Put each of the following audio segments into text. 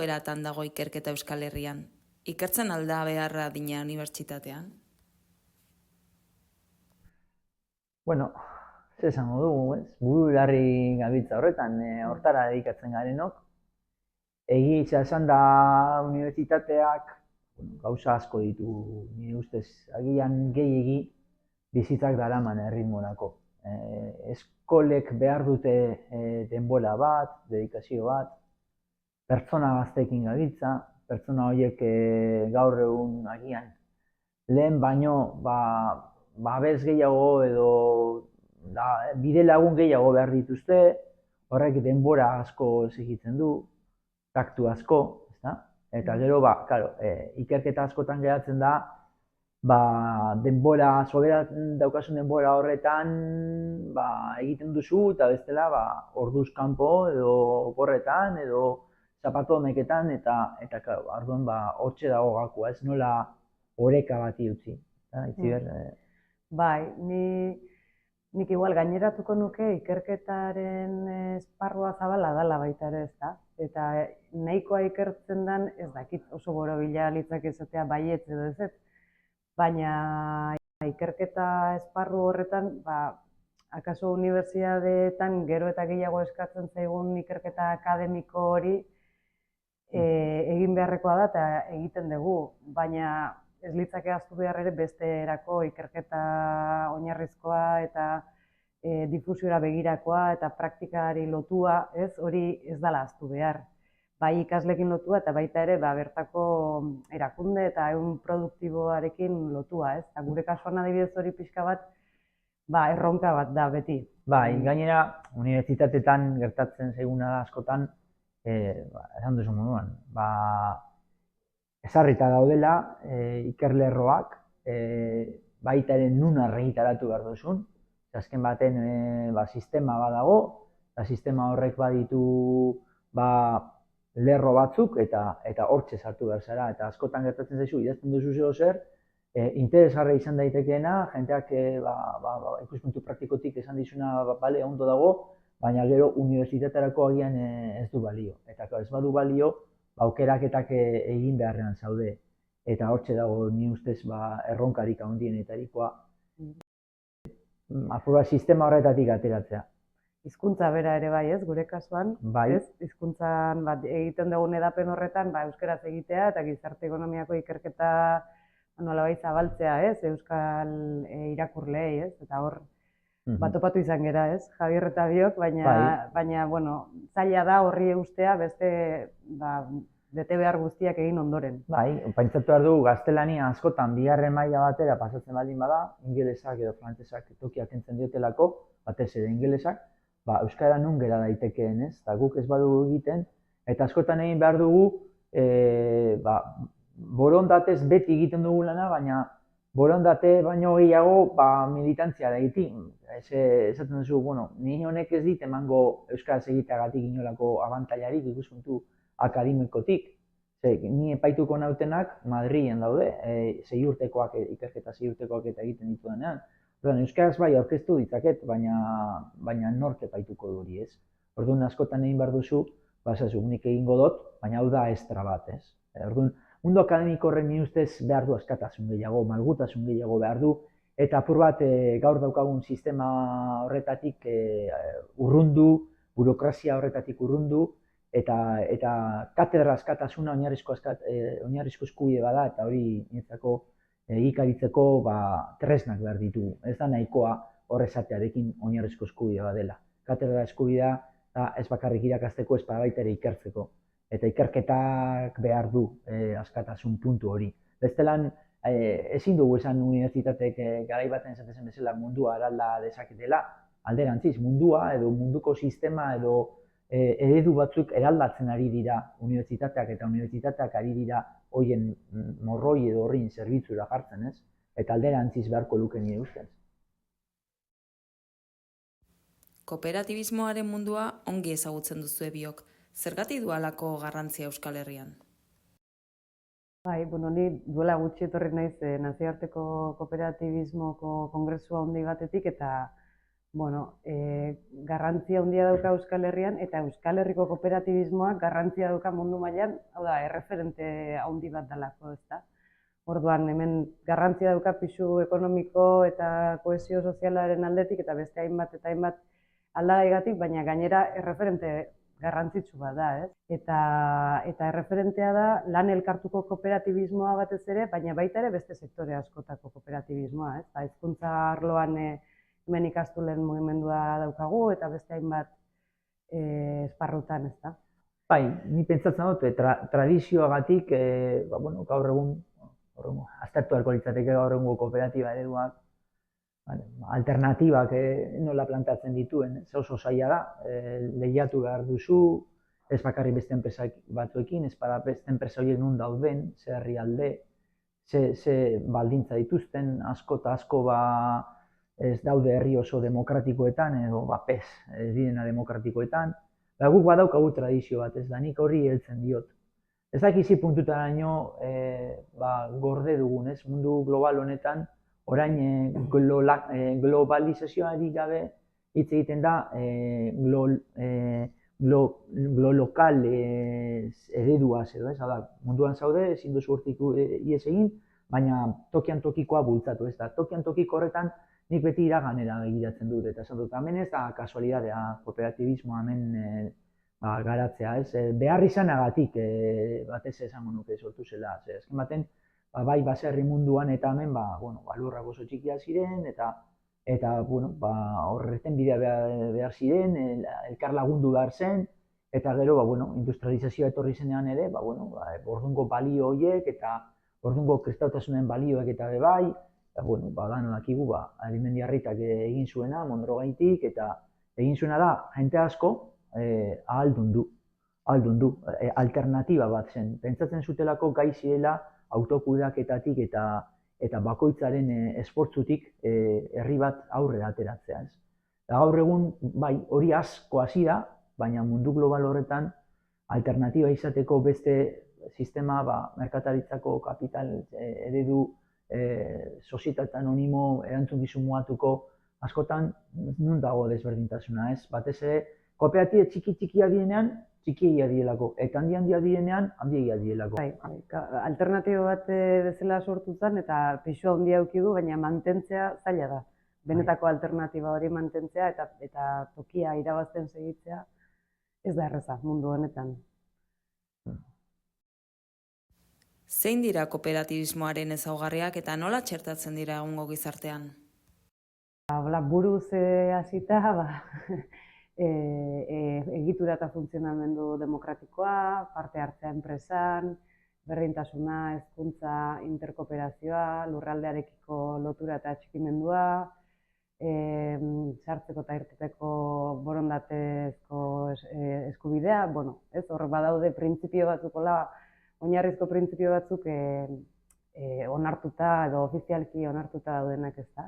egoeratan dago ikerketa Euskal Herrian? Ikertzen alda beharra dina unibertsitatean? Bueno, ze esango dugu, ez? Buru-belarri gabiltza horretan, hortara dedikatzen garenok. Egia esan da unibertsitateak gauza asko ditu, nire ustez, agian gehiegi bizitzak daraman erritmorako. Eskolek behar dute denbora bat, dedikazio bat, pertsona gazteekin gabiltza, pertsona horiek gaur egun agian lehen baino babes gehiago edo bide lagun gehiago behar dituzte, horrek denbora asko exigitzen du, taktu asko, ezta? Eta gero, ikerketa askotan geratzen da, denbora, soberan daukasun denbora horretan egiten duzu, eta bestela orduz kanpo edo oporretan edo zapato homeketan, eta orduan hortxe dago gakoa, ez nola oreka bati utzi. Itziber? Bai, nik igual gaineratuko nuke ikerketaren esparrua zabala dala baita ere, ezta? Eta nahikoa ikertzen den, ez dakit oso borobila litzak ezatea baietz edo ez, baina ikerketa esparru horretan, akaso unibertsitateetan gero eta gehiago eskatzen zaigun ikerketa akademiko hori egin beharrekoa da eta egiten dugu, baina ez litzake ahaztu behar ere beste erako ikerketa oinarrizkoa eta difusiora begirakoa eta praktikari lotua, ez, hori ez dela ahaztu behar. Bai ikaslekin lotua eta baita ere bertako erakunde eta ehun produktiboarekin lotua, ez? Eta gure kasuan adibidez hori pixka bat, erronka bat da beti. Bai, gainera, unibertsitateetan gertatzen zaiguna da askotan, esan duzu moduan, ezarrita daudela ikerlerroak, baita ere nun argitaratu behar duzun, azken baten sistema badago, eta sistema horrek baditu lerro batzuk, eta hortxe sartu behar zara, eta askotan gertatzen zaizu, idazten duzu zeo zer, interesgarra izan daitekeena, jenteak ikuspuntu praktikotik esan dizuna bale ondo dago, baina gero unibertsitaterako agian ez du balio. Eta ez badu balio, aukeraketak egin beharrean zaude. Eta hortxe dago ni ustez erronkarik handienetarikoa. Apurra sistema horretatik ateratzea. Hizkuntza bera ere bai, ez, gure kasuan, ez? Hizkuntzan egiten dugun edapen horretan, euskaraz egitea eta gizarte ekonomiako ikerketa nolabait zabaltzea, ez, euskal irakurleei, ez, eta hor topatu izan gera, ez, Javier eta biok, baina, zaila da horri eustea beste bete behar guztiak egin ondoren. Bai, pentsatu behar dugu gaztelania askotan bigarren maila batera pasatzen baldin bada, ingelesak edo frantsesak tokiak kentzen diotelako, batez ere ingelesak, euskara non gera daitekeen, ez? Eta guk ez badugu egiten, eta askotan egin behar dugu, borondatez beti egiten dugu lana, baina borondate baino gehiago militantzia da egiten. Esaten duzu, ni honek ez dit emango euskaraz egiteagatik inolako abantailarik ikuspuntu akademikotik. Ni epaituko nautenak Madrilen daude, 6 urtekoak, ikerketa 6 urtekoak eta egiten ditu denean. Euskaraz bai aurkeztu ditzaket, baina nork epaituko du hori, ez? Orduan askotan egin behar duzu, nik egingo dut, baina hau da estra bat, ez? Orduan, mundu akademiko horren ni ustez behar du askatasun gehiago, malgutasun gehiago behar du, eta apur bat gaur daukagun sistema horretatik urrundu, burokrazia horretatik urrundu, eta katedra askatasuna oinarrizko eskubide bada, eta hori niretzako egikaritzeko tresnak behar ditugu. Ez da nahikoa horrezatearekin oinarrizko eskubide badela. Katedra eskubidea ez bakarrik irakasteko, ez baita ere ikertzeko. Eta ikerketak behar du askatasun puntu hori. Bestelan, ezin dugu esan unibertsitateek garai baten esaten bezala mundua eralda dezaketela, alderantziz, mundua edo munduko sistema edo eredu batzuk eraldatzen ari dira unibertsitateak eta unibertsitateak ari dira horien morroi edo horien zerbitzura jartzen, ez? Eta alderantziz beharko luke nire ustez. Kooperatibismoaren mundua ongi ezagutzen duzue biok. Zergatik du halako garrantzia Euskal Herrian? Bai, ni duela gutxi etorri naiz nazioarteko kooperatibismoko kongresua handi batetik eta garrantzia handia dauka Euskal Herrian, eta Euskal Herriko kooperatibismoak garrantzia dauka mundu mailan, hau da, erreferente handi bat dalako, ezta? Orduan, hemen garrantzia dauka pisu ekonomiko eta kohesio sozialaren aldetik, eta beste hainbat eta hainbat aldagaigatik, baina gainera erreferente garrantzitsu bat da, ez? Eta erreferentea da lan elkartuko kooperatibismoa batez ere, baina baita ere beste sektore askotako kooperatibismoa, ez? Hezkuntza arloan hemen ikastolen mugimendua daukagu, eta beste hainbat esparrutan, ez da? Bai, ni pentsatzen dut, tradizioagatik, gaur egun, aztertu beharko litzateke gaur egungo kooperatiba ereduak, alternatibak nola plantatzen dituen, oso zaila da, lehiatu behar duzu, ez bakarrik beste enpresa batzuekin, ez bada beste enpresa horiek nun dauden, ze herrialde, ze baldintza dituzten, asko eta asko ez daude herri oso demokratikoetan, edo pez ez direna demokratikoetan, guk badaukagu tradizio bat, ez da, nik horri heltzen diot. Ez dakizi puntutaraino gorde dugun, ez, mundu global honetan, orain globalizazioari gabe hitz egiten da lokal ereduaz edo, ez, munduan zaude, ezin duzu hortik ihes egin, baina tokian tokikoa bultzatu, ez da, tokian tokiko horretan nik beti iraganera begiratzen dut, eta esan dut, hemen ez da kasualidadea kooperatibismoa hemen garatzea, ez, behar izanagatik batez esango nuke sortu zela, azken baten, bai baserri munduan eta hemen lurrak oso txikiak ziren eta horretan bidea behar ziren, elkar lagundu behar zen, eta gero industrializazioa etorri zenean ere, ordungo balio horiek eta ordungo kristautasunen balioek eta bai, dano dakigu, Arimendiarritak egin zuena, Mondrogaitik, eta egin zuena da, jente asko ahaldun du, alternatiba bat zen. Pentsatzen zutelako gai zirela autokudeaketatik eta bakoitzaren esfortzutik herri bat aurrera ateratzea. Eta gaur egun, bai, hori asko hasi da, baina mundu global horretan alternatiba izateko beste sistema, merkataritzako kapital eredu sozietate anonimo erantzukizun mugatuko askotan nun dago desberdintasuna, ez? Batez ere, kooperatiba txikia dienean, txikia dielako, eta handia dienean, handia dielako. Bai, alternatibo bat bezala sortu zen, eta pisu handia eduki du, baina mantentzea zaila da. Benetako alternatiba hori mantentzea eta tokia irabazten segitzea ez da erreza mundu honetan. Zein dira kooperatibismoaren ezaugarriak eta nola txertatzen dira egungo gizartean? Buruz hasita, egitura eta funtzionamendu demokratikoa, parte hartzea enpresan, berdintasuna, hezkuntza, interkooperazioa, lurraldearekiko lotura eta atxikimendua, sartzeko eta irteteko borondatezko eskubidea, hor badaude printzipio batzuk, oinarrizko printzipio batzuk onartuta edo ofizialki onartuta daudenak, ez da.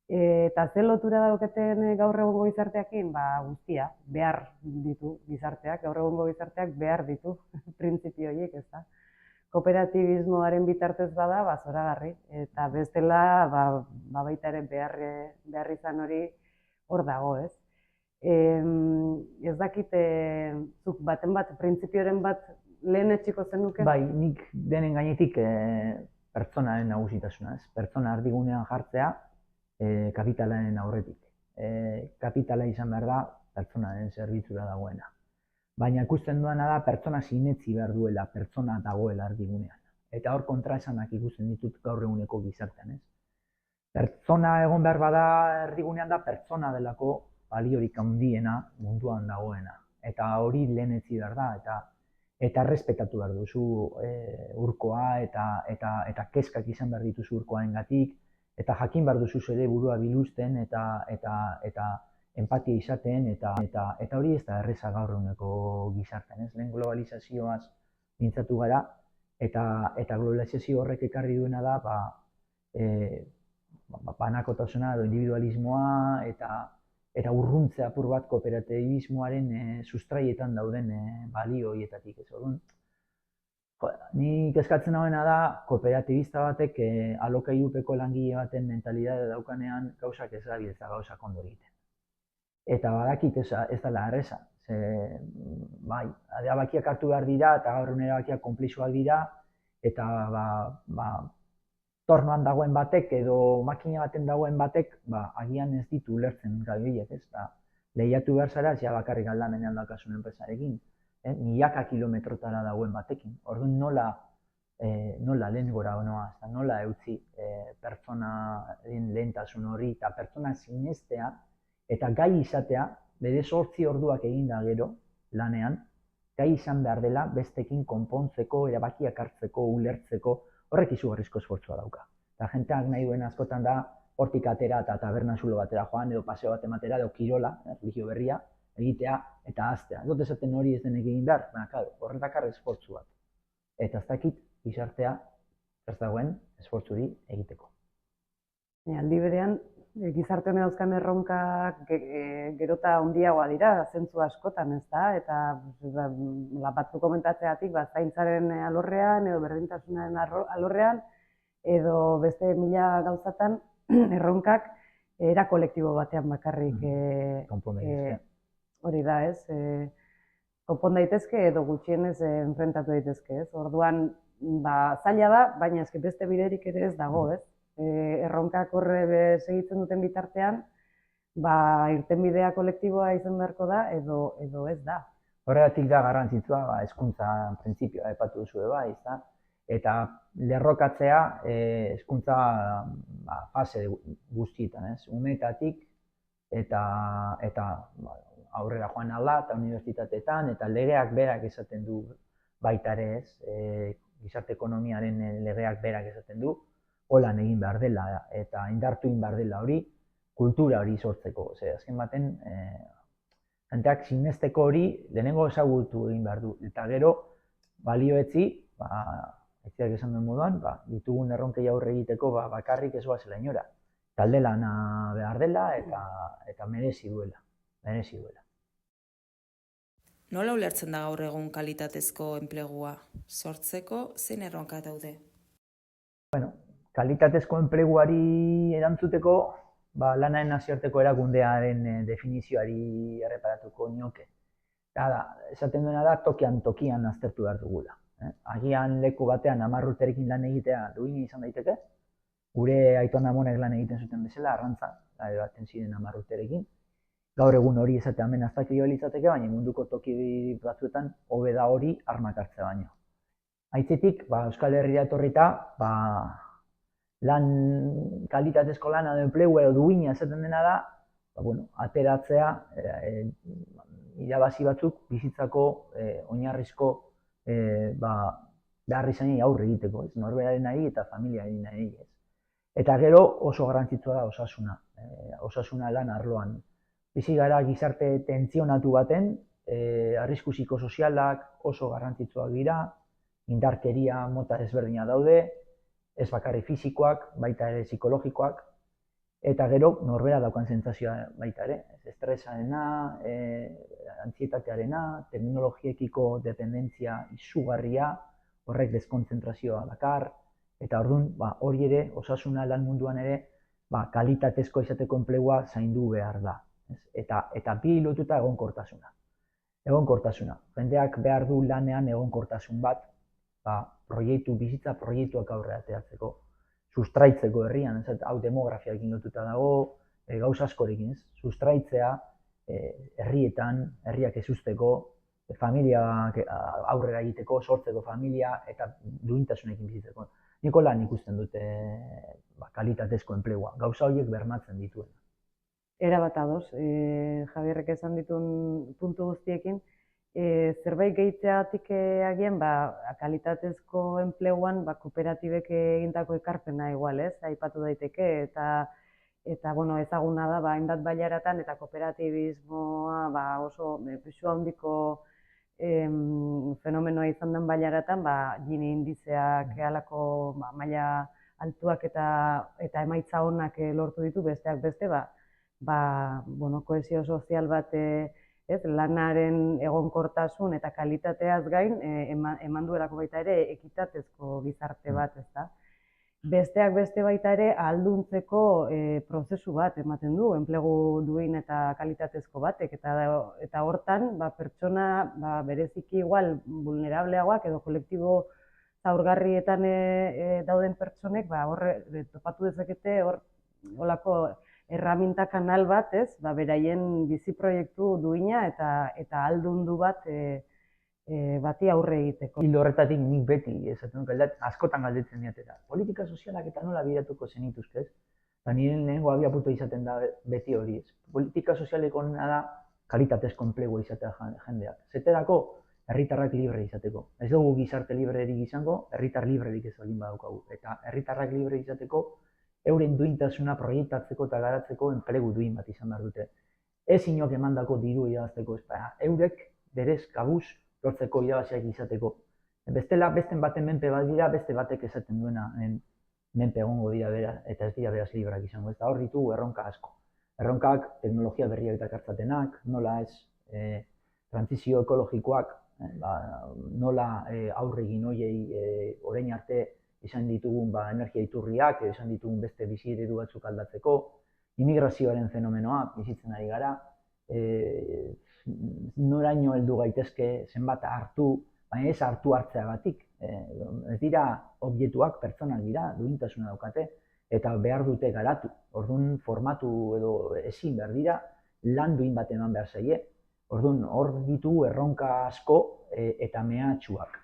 Eta ze lotura dauketen gaur egungo gizarteakin, guztia, behar ditu gizarteak, gaur egungo gizarteak behar ditu printzipio horiek, ez da. Kooperatibismoaren bitartez bada, zoragarri, eta bestela, baita ere behar izan hori hor dago, ez. Ez dakit, zuk baten bat, printzipioren bat lehen etxiko zenuke? Bai, nik denen gainetik pertsonaren nagusitasuna, ez. Pertsona erdigunean jartzea, kapitalaren aurretik. Kapitala izan behar da, pertsonaren zerbitzura dagoena. Baina ikusten duena da, pertsona sinetzi behar duela, pertsona dagoela erdigunean. Eta hor kontraesanak ikusten ditut gaur eguneko gizartean, ez? Pertsona egon behar bada erdigunean da, pertsona delako baliorik handiena munduan dagoena. Eta hori lehenetzi behar da, eta errespetatu behar duzu urkoa, eta kezkak izan behar dituzu urkoarengatik, eta jakin behar duzu ere burua biluzten, eta empatia izaten, eta hori ez da erreza gaur eguneko gizartean, ez? Lehen globalizazioaz mintzatu gara, eta globalizazio horrek ekarri duena da, banakotasuna edo individualismoa, eta urruntze apur bat kooperatibismoaren sustraietan dauden balio horietatik, ez? Ni kezkatzen hauena da, kooperatibista batek alokairupeko langile baten mentalidade daukanean gauzak ez gabiltza gauzak ondo egiten. Eta badakit ez dela erreza. Bai, erabakiak hartu behar dira eta gaur egun erabakiak konplexuak dira eta tornoan dagoen batek edo makina baten dagoen batek agian ez ditu ulertzen gai horiek, ez da. Lehiatu behar zara, ez ja bakarrik aldamenean daukasun enpresarekin, milaka kilometrotara dagoen batekin. Orduan nola lehen gora honoa, nola eutzi pertsonaren lehentasun hori eta pertsona sinestea eta gai izatea, bere 8 orduak eginda gero lanean, gai izan behar dela bestekin konpontzeko, erabakiak hartzeko, ulertzeko, horrek izugarrizko esfortzua dauka. Eta jenteak nahi duen askotan da, hortik atera eta taberna zulo batera joan, edo paseo bat ematera, edo kirola, erlijio berria, egitea eta haztea. Ez dut esaten hori ez denek egin behar, horretakar esfortzu bat. Eta ez dakit gizartea ez dagoen esfortzuri egiteko. Aldi berean, gizarte honen dauzkan erronkak gerota handiagoa dira, zentzu askotan, ez da? Eta batzuk komentatzeatik, zaintzaren alorrean edo berdintasunaren alorrean, edo beste mila gauzatan erronkak era kolektibo batean bakarrik hori da, ez? Konpon daitezke edo gutxienez enfrentatu daitezke, ez? Orduan, zaila da, baina eske beste biderik ere ez dago, ez? Erronkak horre segitzen duten bitartean, irtenbidea kolektiboa izan beharko da edo ez da. Horregatik da garrantzitsua, hezkuntza printzipioa aipatu duzu bai, ezta? Eta lerrokatzea hezkuntza fase guztietan, ez? Umeetatik eta aurrera joan ala eta unibertsitateetan eta legeak berak esaten du baita ere, ez? Gizarte ekonomiaren legeak berak esaten du, holan egin behar dela eta indartu egin behar dela hori, kultura hori sortzeko. Azken baten, jenteak sinesteko hori lehenengo ezagutu egin behar du. Eta gero, balioetzi, etziak esan duen moduan, ditugun erronkei aurre egiteko bakarrik ez goazela inora. Talde lana behar dela eta merezi duela. Nola ulertzen da gaur egun kalitatezko enplegua? Sortzeko zein erronka daude? Kalitatezko enpleguari erantzuteko, lanaren nazioarteko erakundearen definizioari erreparatuko nioke. Esaten duena da, tokian aztertu behar dugula. Agian leku batean 10 urterekin lan egitea duina izan daiteke, gure aiton amonek lan egiten zuten bezala, arrantza, baten ziren 10 urterekin. Gaur egun hori esatea hemen aztakio litzateke, baina munduko toki batzuetan hobe da hori armak hartzea baino. Aitzitik, Euskal Herria etorrita, kalitatezko lana edo enplegu edo duina esaten dena da, ateratzea irabazi batzuk bizitzako oinarrizko behar izanei aurre egiteko, norberaren eta familiaren nahi. Eta gero oso garrantzitsua da osasuna lan arloan. Bizi gara gizarte tentzionatu baten, arrisku psikosozialak oso garrantzitsuak dira, indarkeria mota ezberdina daude, ez bakarri fisikoak, baita ere psikologikoak, eta gero norbera daukan sentsazioa baita ere, estresarena, antzietatearena, teknologiekiko dependentzia izugarria, horrek deskontzentrazioa dakar, eta orduan hori ere, osasuna lan munduan ere, kalitatezko izateko enplegua zaindu behar da. Eta bi lotuta egonkortasuna. Jendeak behar du lanean egonkortasun bat, bizitza proiektuak aurrera ateratzeko, sustraitzeko herrian, hau demografiarekin lotuta dago, gauza askorekin, sustraitzea herrietan, herriak ezusteko, familiak aurrera egiteko, sortzeko familia eta duintasunekin bizitzeko. Niko lan ikusten dute kalitatezko enplegua, gauza horiek bermatzen dituen. Erabat ados, Javierrek esan dituen puntu guztiekin, zerbait gehitzeagatik agian, kalitatezko enpleguan kooperatibek egindako ekarpena igual, ez? Aipatu daiteke, eta ezaguna da, hainbat bailaratan eta kooperatibismoa oso pisu handiko fenomenoa izan den bailaratan, Gini indizeak halako maila altuak eta emaitza onak lortu ditu, besteak beste, kohesio sozial bat ez, lanaren egonkortasun eta kalitateaz gain eman duelako baita ere ekitatezko gizarte bat, ezta. Besteak beste baita ere ahalduntzeko prozesu bat ematen du, enplegu duin eta kalitatezko batek, eta hortan pertsona bereziki igual vulnerableagoak edo kolektibo zaurgarrietan dauden pertsonek topatu dezakete hor olako erraminta kanal bat, ez, beraien bizi proiektu duina eta ahaldundu bat bati aurre egiteko. Hildo horretatik nik beti esaten dut, askotan galdetzen diatera. Politika sozialak eta nola bidatuko zenituzke, ez? Eta nire lehenengo abiapuntua izaten da beti hori, ez? Politika sozialek onena da kalitatezko enplegua izatea jendeak. Zeterako, herritarrak libre izateko. Ez dugu gizarte librerik izango, herritar librerik ez baldin badaukagu. Eta herritarrak libre izateko, euren duintasuna proiektatzeko eta garatzeko enplegu duin bat izan behar dute. Ez inok emandako diru irabazteko, eurek berez kabuz lortzeko irabaziak izateko. Bestela, besten baten menpe bat dira, beste batek esaten duena menpe egongo dira bera, eta ez dira beraz librak izango. Eta hor ditugu erronka asko. Erronkak teknologia berriak dakartzatenak, nola ez trantsizio ekologikoak, nola aurre egin hoiei orain arte izan ditugun energia iturriak, izan ditugun beste bizi eredu batzuk aldatzeko, immigrazioaren fenomenoa bizitzen ari gara, noraino heldu gaitezke zenbat hartu, baina ez hartu hartzeagatik. Ez dira objektuak, pertsonak dira, duintasuna daukate, eta behar dute garatu. Orduan formatu edo ezin behar dira, lan duin bat eman behar zaie. Orduan hor ditugu erronka asko eta mehatxuak.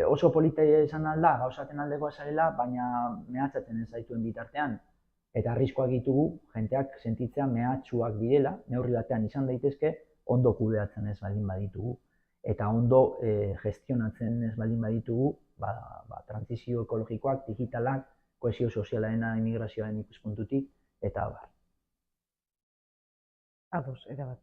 Oso polita izan alda, gauzaten aldekoa zarela, baina mehatxatzen ez zaituen bitartean. Eta arriskoak ditugu, jenteak sentitzea mehatxuak direla, neurri batean izan daitezke, ondo kudeatzen ez baldin baditugu. Eta ondo gestionatzen ez baldin baditugu, trantsizio ekologikoak, digitalak, kohesio sozialaren, immigrazioaren ikuspuntutik, eta abar. Ados, erabat.